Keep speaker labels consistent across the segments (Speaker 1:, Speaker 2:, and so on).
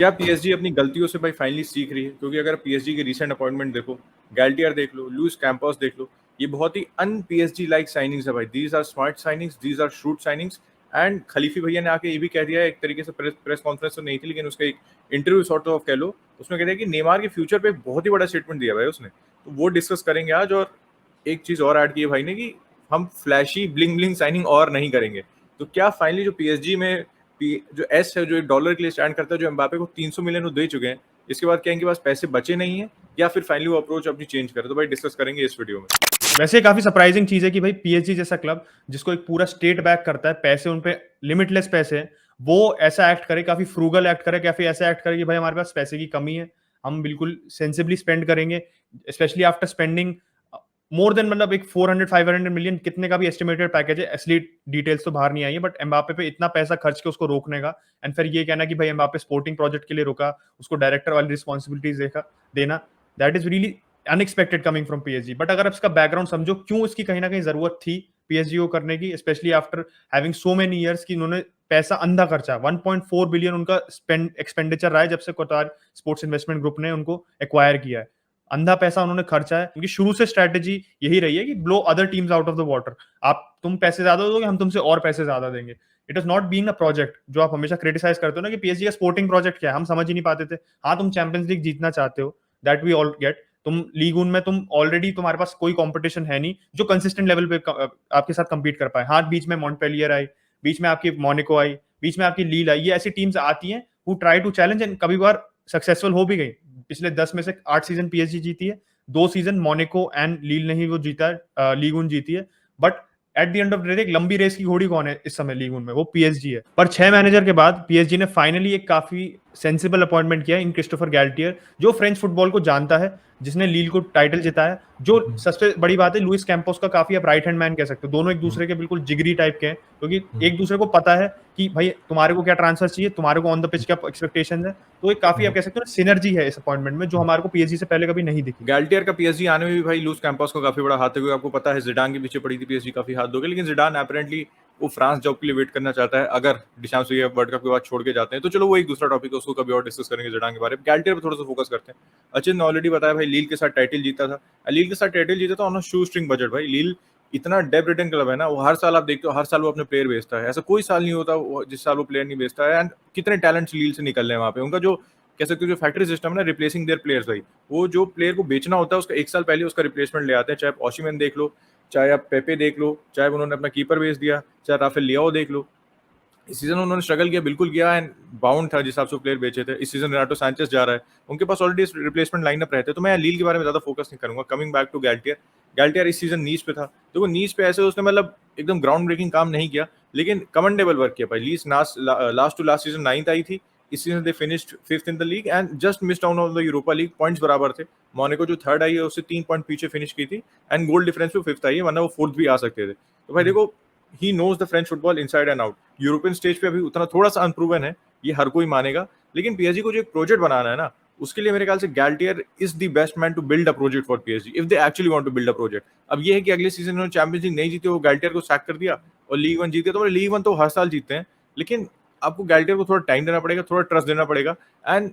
Speaker 1: क्या पीएसजी अपनी गलतियों से भाई फाइनली सीख रही है? क्योंकि अगर पीएसजी की रीसेंट अपॉइंटमेंट देखो, गैल्टियर देख लो, लुइस कैंपस देख लो, ये बहुत ही अन पीएसजी लाइक साइनिंग्स है भाई। These are smart signings, these are shoot signings. And Khelaifi भैया ने आके ये भी कह दिया है, एक तरीके से प्रेस कॉन्फ्रेंस तो नहीं थी लेकिन उसका एक इंटरव्यू सॉर्ट ऑफ कह लो, उसमें कह दिया कि नेमार के फ्यूचर पे एक बहुत ही बड़ा स्टेटमेंट दिया भाई उसने। तो वो डिस्कस करेंगे आज। और एक चीज और ऐड की है भाई ने कि हम फ्लैशी ब्लिंग ब्लिंग साइनिंग और नहीं करेंगे। तो क्या फाइनली जो पीएसजी में जो एस है, जो एक डॉलर के लिए स्टैंड करता है, जो एम्बापे को 300 मिलियन वो दे चुके हैं, इसके बाद क्या इनके पास पैसे बचे नहीं है, या फिर फाइनली वो अप्रोच अपनी चेंज करे? तो भाई डिस्कस करेंगे इस वीडियो में।
Speaker 2: वैसे काफी सरप्राइजिंग चीज है कि भाई पीएसजी जैसा क्लब जिसको एक पूरा स्टेट बैक करता है, पैसे उन पे लिमिटलेस पैसे हैं, वो ऐसा एक्ट करे, काफी फ्रूगल एक्ट करे, काफी ऐसा एक्ट करे कि भाई हमारे पास पैसे की कमी है, हम बिल्कुल सेंसिबली स्पेंड करेंगे, specially after spending more than, मतलब एक 400-500 मिलियन कितने का भी एस्टिमेटेड पैकेज है, असली डिटेल्स तो बाहर नहीं आई है, बट एम्बापे पे इतना पैसा खर्च के उसको रोकने का, एंड फिर ये कहना कि भाई एम्बापे स्पोर्टिंग प्रोजेक्ट के लिए रुका, उसको डायरेक्टर वाली रिस्पॉन्सिबिलिटीज देना, that is really unexpected coming from PSG. But अगर आप इसका बैकग्राउंड समझो, क्यों इसकी कहीं ना कहीं जरूरत थी पीएसजी को करने की, specially after having so many years की उन्होंने पैसा अंधा खर्चा, 1.4 बिलियन उनका एक्सपेंडिचर रहा है जब से कतार स्पोर्ट्स इन्वेस्टमेंट ग्रुप ने उनको एक्वायर किया है। अंधा पैसा उन्होंने खर्चा है, क्योंकि शुरू से स्ट्रेटेजी यही रही है कि blow other teams out of the water. तुम पैसे ज्यादा दोगे, हम तुमसे और पैसे ज्यादा देंगे। It is not being a project, जो आप हमेशा क्रिटिसाइज करते हो ना कि पीएसजी का स्पोर्टिंग प्रोजेक्ट क्या है, हम समझ ही नहीं पाते थे। हाँ, तुम चैंपियंस लीग जीतना चाहते हो, दैट वी ऑल गेट। तुम लीग उन में तुम ऑलरेडी, तुम्हारे पास कोई कंपटीशन है नहीं जो कंसिस्टेंट लेवल पे आपके साथ compete कर पाए। हाँ, बीच में मॉन्टपेलियर आई, बीच में आपकी मोनाको आई, बीच में आपकी लील आई, ये ऐसी टीम्स आती हैं who try to challenge, and कभी बार सक्सेसफुल हो भी गई। पिछले 10 में से 8 सीजन पीएसजी जीती है, 2 सीजन मोनाको एंड लील ने ही वो जीता है, लीग उन जीती है। But at the end of the day, एक लंबी रेस की घोड़ी कौन है इस समय लीग उन में? वो पीएसजी है। पर 6 मैनेजर के बाद पीएसजी ने फाइनली एक काफी सेंसिबल अपॉइंटमेंट किया इन क्रिस्टोफर गैल्टियर, जो फ्रेंच फुटबॉल को जानता है, जिसने लील को टाइटल जिताया। जो सबसे बड़ी बात है, लुइस कैंपोस का काफी आप राइट हैंड मैन कह सकते हो, दोनों एक दूसरे के बिल्कुल जिगरी टाइप के हैं, क्योंकि एक दूसरे को पता है कि भाई तुम्हारे को क्या ट्रांसफर चाहिए, तुम्हारे को ऑन द पिच क्या एक्सपेक्टेशन है। तो एक काफी आप कह सकते हो सिनर्जी है इस अपॉइंटमेंट में, जो हमारे को पीएसजी से पहले कभी नहीं दिखी।
Speaker 1: गैल्टियर का पीएसजी आने में भी भाई लूस कैंपस को काफी बड़ा हाथ है, क्योंकि आपको पता है जिडान के पीछे पड़ी थी पीएसजी काफी हाथ दोगे, लेकिन जिडान अपेरेंटली वो फ्रांस जॉब के लिए वेट करना चाहता है अगर डिशाम्स ये वर्ल्ड कप के बाद छोड़ के जाते हैं। तो चलो वो एक दूसरा टॉपिक है, उसको कभी और डिस्कस करेंगे जिडान के बारे में। गैल्टियर पे थोड़ा सा फोकस करते हैं। अचिन ने ऑलरेडी बताया भाई, लील के साथ टाइटल जीता था। लील के साथ टाइटल जीता था on a shoe string budget. भाई लील इतना डेप रिटर्न क्लब है ना, वो हर साल आप देखते हो, हर साल वो अपने प्लेयर बेचता है। ऐसा कोई साल नहीं होता जिस साल वो प्लेयर नहीं बेचता है। एंड कितने टैलेंट्स लील से निकल रहे हैं वहाँ पे। उनका जो कह सकते हो जो फैक्ट्री सिस्टम है ना, रिप्लेसिंग देयर प्लेयर्स भाई, वो जो प्लेयर को बेचना होता है उसका एक साल पहले उसका रिप्लेसमेंट ले आते हैं। चाहे आप ओशिमन देख लो, चाहे आप पेपे देख लो, चाहे उन्होंने अपना कीपर बेच दिया, चाहे राफेल लियाओ देख लो। इस सीजन उन्होंने स्ट्रगल किया, बिल्कुल किया, एंड बाउंड था जिस हिसाब से प्लेयर बेचे थे। इस सीजन रेनाटो सैंचेज जा रहा है, उनके पास ऑलरेडी रिप्लेसमेंट लाइनअप रहते हैं। तो मैं लील के बारे में ज्यादा फोकस नहीं करूंगा। कमिंग बैक टू गैल्टियर, गैल्टियर इस सीजन नीच पे था। देखो नीच पे ऐसे उसने मतलब एकदम ग्राउंड ब्रेकिंग काम नहीं किया, लेकिन कमेंडेबल वर्क किया भाई। Leeds last to last season 9th आई थी। इस season they finished 5th in the league and just missed out on the Europa league. Points बराबर थे। मोनाको जो थर्ड आई है उससे 3 पॉइंट पीछे फिनिश की थी, एंड गोल डिफरेंस पे 5th आई है, वरना वो 4th भी आ सकते थे। तो भाई देखो, he knows the French football inside and out. European stage पे अभी उतना थोड़ा सा अनप्रूवन है, ये हर कोई मानेगा, लेकिन पीएसजी को जो एक प्रोजेक्ट बनाना है ना, उसके लिए मेरे ख्याल से Galtier is the best man to build a project for PSG if they actually want to build a project. अब ये है कि अगले सीजन उन्होंने चैंपियंस लीग नहीं जीती, वो गैल्टियर को सैक कर दिया और लीग वन जीत गया। तो लीग वन तो हर साल जीतते हैं, लेकिन आपको गैल्टियर को थोड़ा टाइम देना पड़ेगा, थोड़ा ट्रस्ट देना पड़ेगा। एंड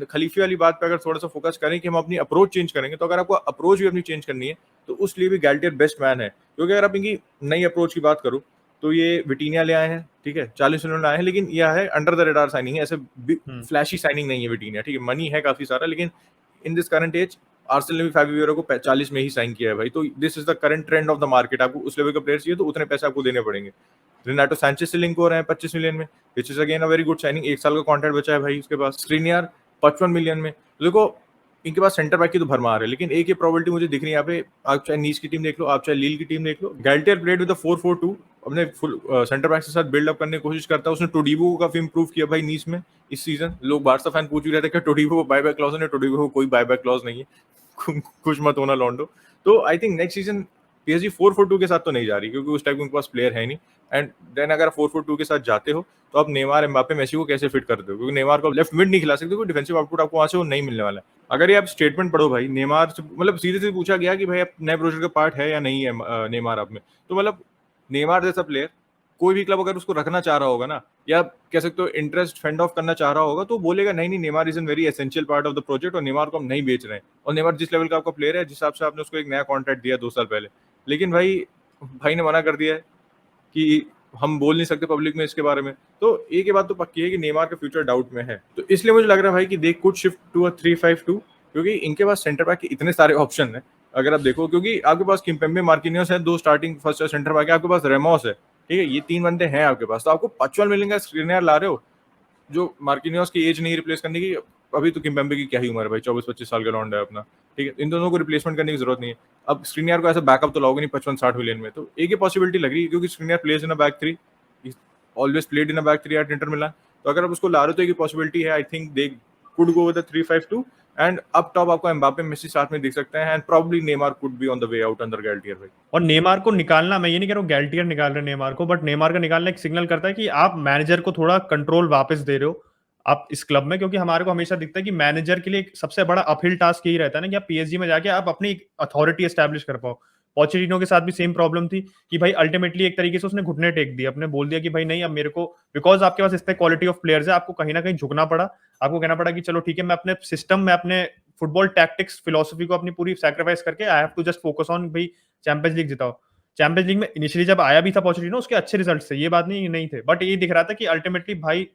Speaker 1: खलीफी वाली बात पे अगर थोड़ा सा फोकस करें कि हम अपनी अप्रोच चेंज करेंगे, तो अगर आपको अप्रोच भी अपनी चेंज करनी है तो उस लिए भी गैल्टियर बेस्ट मैन है। क्योंकि अगर आप इनकी नई अप्रोच की बात करो तो ये विटीनिया ले आए हैं, ठीक है, 40 मिलियन आए हैं, लेकिन यह है अंडर द रेडार साइनिंग है, ऐसे फ्लैशी साइनिंग नहीं है विटीनिया, ठीक है। मनी है काफी सारा, लेकिन in this current age Arsenal ने भी फाबियो को 40 में ही साइन किया है भाई। तो this is the current trend of the market. आपको उस लेवल का प्लेयर चाहिए तो उतने पैसे आपको देने पड़ेंगे। रेनाटो सैंचेज से लिंक हो रहे हैं 25 मिलियन में, which is again a very good signing. एक साल का कॉन्ट्रैक्ट बचा है भाई उसके पास। स्क्रीनियर 55 मिलियन में। देखो, इनके पास सेंटर बैक की तो भरमार है, लेकिन एक ये प्रॉबिलिटी मुझे दिख रही है यहाँ पे। आप चाहे नीच की टीम देख लो, आप चाहे लील की टीम देख लो, गैल्टियर प्लेड विद 4-4-2 अपने फुल सेंटर बैक के साथ बिल्डअप करने की कोशिश करता है। उसने टोडीबो को काफी इंप्रूव किया भाई नीच में इस सीजन। लोग बारसा फैन पूछ ही रहे थे कि टोडीबो को बायबैक क्लॉज है। टोडीबो को कोई बायबैक क्लॉज नहीं है, खुश मत होना लॉन्डो। तो I think next season PSG 4-4-2 के साथ तो नहीं जा रही, क्योंकि उस टाइप के उनके पास प्लेयर है नहीं। एंड देन अगर 4-4-2 के साथ जाते हो तो आप नेमार, एम्बापे, मेसी को कैसे फिट करते हो? क्योंकि नेमार को लेफ्ट मिड नहीं खिला सकते, कोई डिफेंसिव आउटपुट आपको वहां से वो नहीं मिलने वाला है। अगर ये आप स्टेटमेंट पढ़ो भाई, नेमार से मतलब सीधे सीधे पूछा गया कि भाई आप नए प्रोजेक्ट का पार्ट है या नहीं है नेमार आप में। तो मतलब नेमार जैसा प्लेयर कोई भी क्लब अगर उसको रखना चाह रहा होगा ना, या कह सकते हो इंटरेस्ट फेंड ऑफ करना चाह रहा होगा, तो बोलेगा नहीं नहीं, Neymar is an very essential part of the project और नेमार को हम नहीं बेच रहे हैं। और नेमार जिस लेवल का आपका प्लेयर है, जिस हिसाब से आपने उसको एक नया कॉन्ट्रैक्ट दिया 2 साल पहले, लेकिन भाई ने मना कर दिया है कि हम बोल नहीं सकते पब्लिक में इसके बारे में। तो एक ही बात तो पक्की है कि नेमार का फ्यूचर डाउट में है। तो इसलिए मुझे लग रहा है भाई कि they could shift to a 3-5-2, क्योंकि इनके पास सेंटर बैक के इतने सारे ऑप्शन है। अगर आप देखो, क्योंकि आपके पास किम्पेम्बे, मार्किनियोस है, 2 स्टार्टिंग फर्स्ट सेंटर बैक है, आपके पास रेमोस है, ठीक है, ये 3 बंदे हैं आपके पास। तो आपको पचवल मिलेंगे, स्क्रीनियर ला रहे हो जो मार्किनियोस की एज नहीं रिप्लेस करने की। अभी तो किम्पेम्बे की क्या ही उम्र है भाई, 24-25 साल का लौंडा है अपना, ठीक है, इन दोनों को रिप्लेसमेंट करने की जरूरत नहीं है। अब स्क्रीनियर को ऐसा बैकअप तो लाओगे नहीं 55-60 मिलियन में। तो एक ही पॉसिबिलिटी लग रही है, क्योंकि Skriniar plays in a back three, always played in a back three at Inter Milan. तो अगर आप उसको ला रहे हो तो एक पॉसिबिलिटी है, I think they could go with 3-5-2, and up top आपको एम्बापे, मेसी साथ में दिख सकते हैं, and probably Neymar could be on the way out under Galtier भाई।
Speaker 2: और नेमार को निकालना, मैं ये नहीं कह रहा हूँ गैल्टियर निकाल रहे हैं नेमार को, बट नेमार का निकालना एक सिग्नल करता है कि आप मैनेजर को थोड़ा कंट्रोल वापस दे रहे हो आप इस क्लब में। क्योंकि हमारे को हमेशा दिखता है कि मैनेजर के लिए एक सबसे बड़ा अपहिल टास्क यही रहता है ना कि आप पीएसजी में जाके आप अपनी अथॉरिटी एस्टैब्लिश कर पाओ। पोचेटिनो के साथ भी सेम प्रॉब्लम थी कि भाई अल्टीमेटली एक तरीके से उसने घुटने टेक दिए, अपने बोल दिया कि भाई नहीं, अब मेरे को, बिकॉज आपके पास इतने क्वालिटी ऑफ प्लेयर्स है, आपको कहीं ना कहीं झुकना पड़ा। आपको कहना पड़ा कि चलो ठीक है, मैं अपने सिस्टम में, अपने फुटबॉल टैक्टिक्स फिलोसफी को अपनी पूरी सैक्रिफाइस करके I have to just focus on भाई चैंपियंस लीग जिताओ। चैंपियंस लीग में इनिशियली जब आया भी था पोचेटिनो, उसके अच्छे रिजल्ट थे, ये बात नहीं थे, बट ये दिख रहा था कि अल्टीमेटली भाई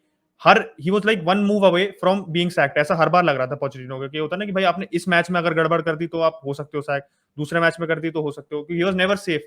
Speaker 2: he was like one move away from being sacked. ऐसा हर बार लग रहा था पोचेटिनो का कि होता ना कि भाई आपने इस मैच में अगर गड़बड़ कर दी तो आप हो सकते हो सैक, दूसरे मैच में कर दी तो हो सकते हो, ही वाज नेवर सेफ।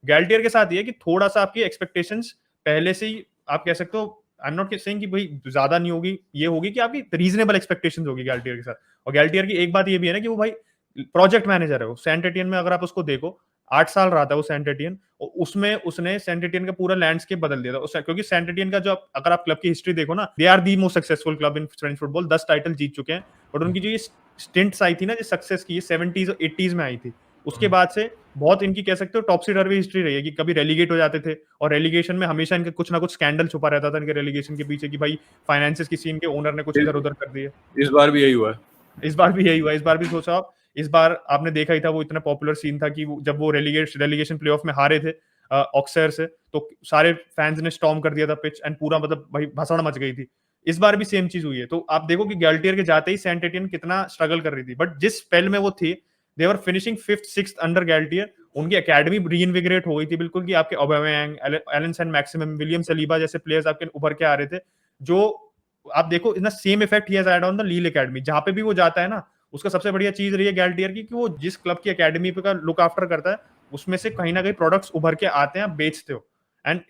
Speaker 2: गैल्टियर के साथ ये कि थोड़ा सा आपकी एक्सपेक्टेशंस पहले से ही, आप कह सकते हो, आई एम नॉट सेइंग कि भाई ज्यादा नहीं होगी, ये होगी कि आपकी रीजनेबल एक्सपेक्टेशंस होगी गैल्टियर के साथ। और गैल्टियर की एक बात ये भी है ना कि वो भाई प्रोजेक्ट मैनेजर है। वो सेंट एटियन में अगर आप उसको देखो, 8 साल रहा था वो सेंट एटियन, और उसमें उसने सेंट एटियन का पूरा लैंडस्केप बदल दिया था। क्योंकि सेंट एटियन का जो अगर आप क्लब की हिस्ट्री देखो ना, they are the most successful club in French football, 10 title जीत चुके हैं। बट उनकी जो ये स्टिंट्स आई थी ना, जो सक्सेस की 70s और 80s में आई थी, उसके बाद से बहुत इनकी कह सकते हो टॉपसी टर्वी हिस्ट्री रही है कि कभी रेलीगेट हो जाते थे, और रेलीगेशन में हमेशा इनके कुछ ना कुछ स्कैंडल छुपा रहता था इनके रेलीगेशन के पीछे कि भाई फाइनेंसेस किसी इनके ओनर ने कुछ इधर उधर कर दिए।
Speaker 1: इस बार भी यही हुआ है।
Speaker 2: इस बार भी यही हुआ, इस बार भी सोचा आप, इस बार आपने देखा ही था, वो इतना पॉपुलर सीन था कि जब वो रेलीगेशन प्लेऑफ में हारे थे ऑक्सर से, तो सारे फैंस ने स्टॉर्म कर दिया था पिच, एंड पूरा मतलब भाई भसड़ मच गई थी। इस बार भी सेम चीज हुई है। तो आप देखो कि गैल्टियर के जाते ही सेंट एटियन कितना स्ट्रगल कर रही थी, बट जिस स्पेल में वो थी, दे वर फिनिशिंग 5th-6th अंडर गैल्टियर। उनकी एकेडमी रीइन्विगरेट हो गई थी बिल्कुल, कि आपके Aubameyang, Allan Saint Maximin, William Saliba जैसे प्लेयर्स आपके उभर के आ रहे थे, जो आप देखो इतना सेम इफेक्ट ही has had on the Lille academy. जहां पे भी वो जाता है ना, उसका सबसे बढ़िया चीज रही है गैल्टियर की कि वो जिस क्लब की एकेडमी पे का लुक आफ्टर करता है, उसमें से कहीं ना कहीं प्रोडक्ट्स उभर के आते हैं, आप बेचते हो। And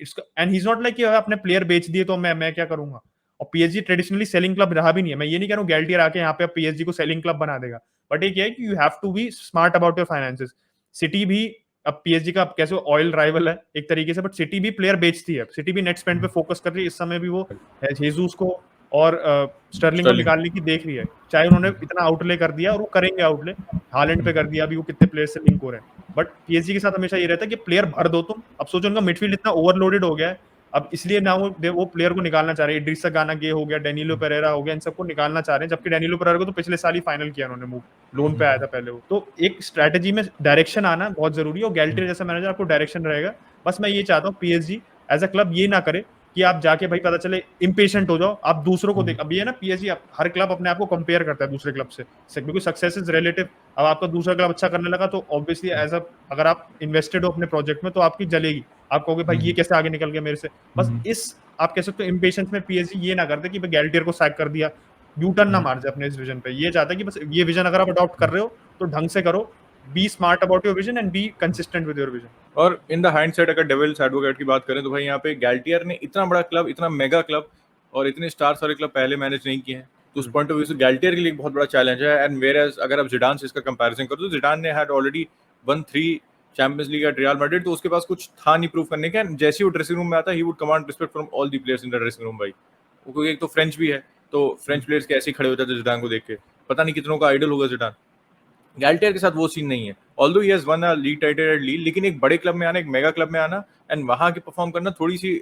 Speaker 2: he is not like कि अपने प्लेयर बेच दिए तो मैं क्या करूंगा। और पीएसजी ट्रेडिशनली सेलिंग क्लब रहा भी नहीं है। मैं ये नहीं कह रहा हूँ गैल्टियर आके यहाँ पे पीएसजी को सेलिंग क्लब बना देगा, बट एक है कि you have to be smart about your finances. City भी, अब पीएसजी का कैसे ऑयल राइवल है एक तरीके से, बट सिटी भी प्लेयर बेचती है। सिटी भी नेट स्पेंड पे फोकस कर रही है इस समय भी, वो जेसूस को और स्टर्लिंग को निकालने की देख रही है। चाहे उन्होंने इतना आउटले कर दिया, और वो करेंगे आउटले, हालैंड पे कर दिया, अभी वो कितने प्लेयर से लिंक हो रहे हैं। बट पीएसजी के साथ हमेशा ये रहता है कि प्लेयर भर दो तुम। अब सोचो उनका मिडफील्ड इतना ओवरलोडेड हो गया है, अब इसलिए ना वो प्लेयर को निकालना चाह रहे हैं। इड्रिसा गाना गे हो गया, डेनिलो पेरेरा हो गया, इन सबको निकालना चाह रहे हैं। जबकि डेनिलो पेरेरा को तो पिछले साल ही फाइनल किया उन्होंने मूव, लोन पे आया था पहले वो। तो एक स्ट्रैटेजी में डायरेक्शन आना बहुत जरूरी है, और गैल्टियर जैसा मैनेजर आपको डायरेक्शन रहेगा। बस मैं ये चाहता हूँ पीएसजी एज अ क्लब ये ना करे कि आप जाके भाई पता चले इम्पेशेंट हो जाओ, आप दूसरों को देख। अब ये ना पीएसजी, हर क्लब अपने आप को कंपेयर करता है दूसरे क्लब से, क्योंकि सक्सेस इज रिलेटिव। अब आपका दूसरा क्लब अच्छा करने लगा तो ऑब्वियसली एज अ, अगर आप इन्वेस्टेड हो अपने प्रोजेक्ट में तो आपकी जलेगी, आप कहोगे भाई ये कैसे आगे निकल गया मेरे से। बस इस, आप कह सकते हो इम्पेशेंस में पीएसजी ये ना करते कि भाई गैल्टियर को सैक कर दिया, यू टर्न ना मार जाए अपने इस विजन पे। ये चाहता है कि बस ये विजन अगर आप अडॉप्ट कर रहे हो तो ढंग से करो, be smart about your vision and be consistent with your vision.
Speaker 1: और इन द हाइंडसाइट अगर डेविल्स एडवोकेट की बात करें तो भाई यहाँ पे गैल्टियर ने इतना बड़ा क्लब, इतना मेगा क्लब और इतने स्टार सारे क्लब पहले मैनेज नहीं किए हैं, तो उस पॉइंट ऑफ व्यू से गैल्टियर के लिए एक बहुत बड़ा चैलेंज है। एंड वेयर अगर आप जिडान से इसका कंपैरिजन करो तो जिडान ने had already won 3 Champions League at Real Madrid, तो उसके पास कुछ था नहीं प्रूव करने का। जैसे ही वो ड्रेसिंग रूम में आता, he would command respect from all the players in the dressing room भाई। वो क्योंकि एक तो फ्रेंच भी है, तो फ्रेंच प्लेयर्स के ऐसे ही खड़े हो जाते जिडान को देख के, पता नहीं कितनों का आइडल होगा जिडान। गैल्टियर के साथ वो सीन नहीं है, although he has won a league title at Lille, लेकिन एक बड़े क्लब में आना, एक मेगा क्लब में आना एंड वहां के परफॉर्म करना, थोड़ी सी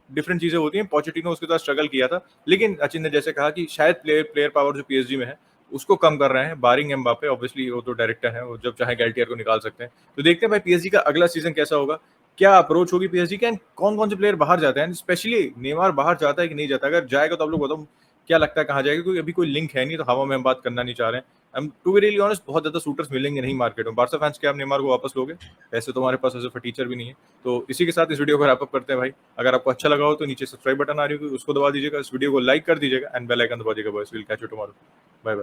Speaker 1: डिफरेंट चीजें होती हैं। पोचेटिनो उसके साथ स्ट्रगल किया था, लेकिन अचिन ने जैसे कहा कि शायद प्लेयर पावर जो पीएसजी में है उसको कम कर रहे हैं, बारिंग एम्बापे। ऑब्वियसली वो तो डायरेक्टर है, वो जब चाहे गैल्टियर को निकाल सकते हैं। तो देखते हैं भाई पीएसजी का अगला सीजन कैसा होगा, क्या अप्रोच होगी पीएसजी की, एंड कौन-कौन से प्लेयर बाहर जाते हैं, स्पेशली नेमार बाहर जाता है कि नहीं जाता? अगर जाएगा तो आप लोग बताओ क्या लगता है कहाँ जाएगा? क्योंकि अभी कोई लिंक है नहीं, तो हवा में हम बात करना नहीं चाह रहे हैं। टू बी रियली ऑनेस्ट, बहुत ज़्यादा शूटर्स मिलेंगे नहीं मार्केट में। बार्सा फैन्स, क्या आप नेमार को वापस लोगे? पैसे तो हमारे पास एज़ अ टीचर भी नहीं है। तो इसी के साथ इस वीडियो को रैप अप करते हैं भाई। अगर आपको अच्छा लगा हो तो नीचे सब्सक्राइब बटन आ रही होगी, उसको दबा दीजिएगा, इस वीडियो को लाइक कर दीजिएगा एंड बेल आइकन दबा दीजिएगा boys. Will catch you tomorrow. Bye bye.